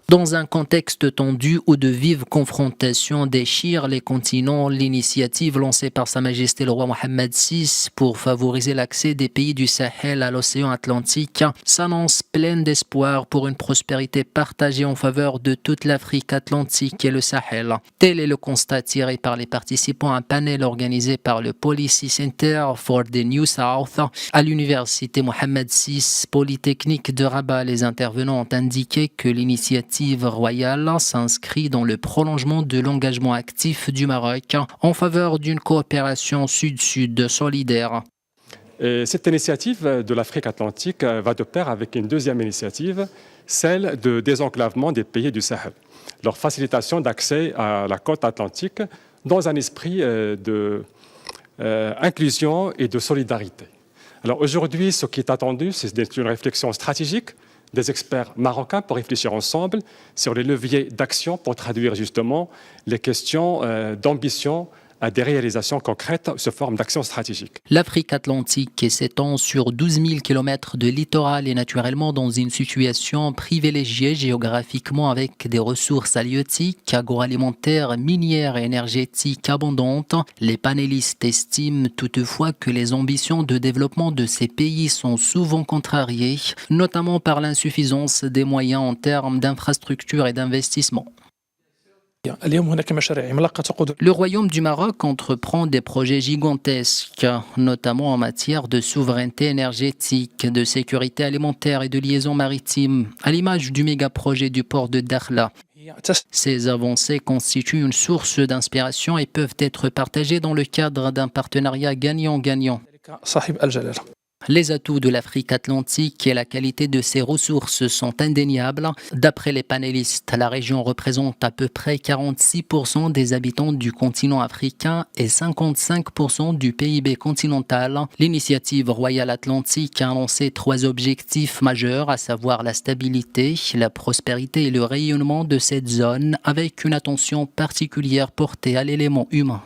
Dans un contexte tendu où de vives confrontations déchirent les continents, l'initiative lancée par Sa Majesté le roi Mohammed VI pour favoriser l'accès des pays du Sahel à l'océan Atlantique s'annonce pleine d'espoir pour une prospérité partagée en faveur de toute l'Afrique atlantique et le Sahel. Tel est le constat tiré par les participants à un panel organisé par le Policy Center for the New South à l'université Mohammed VI Polytechnique de Rabat. Les intervenants ont indiqué que l'initiative royale s'inscrit dans le prolongement de l'engagement actif du Maroc en faveur d'une coopération sud-sud solidaire. Et cette initiative de l'Afrique atlantique va de pair avec une deuxième initiative, celle de désenclavement des pays du Sahel. Leur facilitation d'accès à la côte atlantique dans un esprit d'inclusion et de solidarité. Alors aujourd'hui, ce qui est attendu, c'est une réflexion stratégique des experts marocains pour réfléchir ensemble sur les leviers d'action pour traduire justement les questions d'ambition à des réalisations concrètes sous forme d'actions stratégiques. L'Afrique atlantique, qui s'étend sur 12 000 km de littoral, est naturellement dans une situation privilégiée géographiquement avec des ressources halieutiques, agroalimentaires, minières et énergétiques abondantes. Les panélistes estiment toutefois que les ambitions de développement de ces pays sont souvent contrariées, notamment par l'insuffisance des moyens en termes d'infrastructures et d'investissement. Le Royaume du Maroc entreprend des projets gigantesques, notamment en matière de souveraineté énergétique, de sécurité alimentaire et de liaison maritime, à l'image du méga-projet du port de Dakhla. Ces avancées constituent une source d'inspiration et peuvent être partagées dans le cadre d'un partenariat gagnant-gagnant. Les atouts de l'Afrique atlantique et la qualité de ses ressources sont indéniables. D'après les panélistes, la région représente à peu près 46% des habitants du continent africain et 55% du PIB continental. L'initiative royale atlantique a annoncé 3 objectifs majeurs, à savoir la stabilité, la prospérité et le rayonnement de cette zone, avec une attention particulière portée à l'élément humain.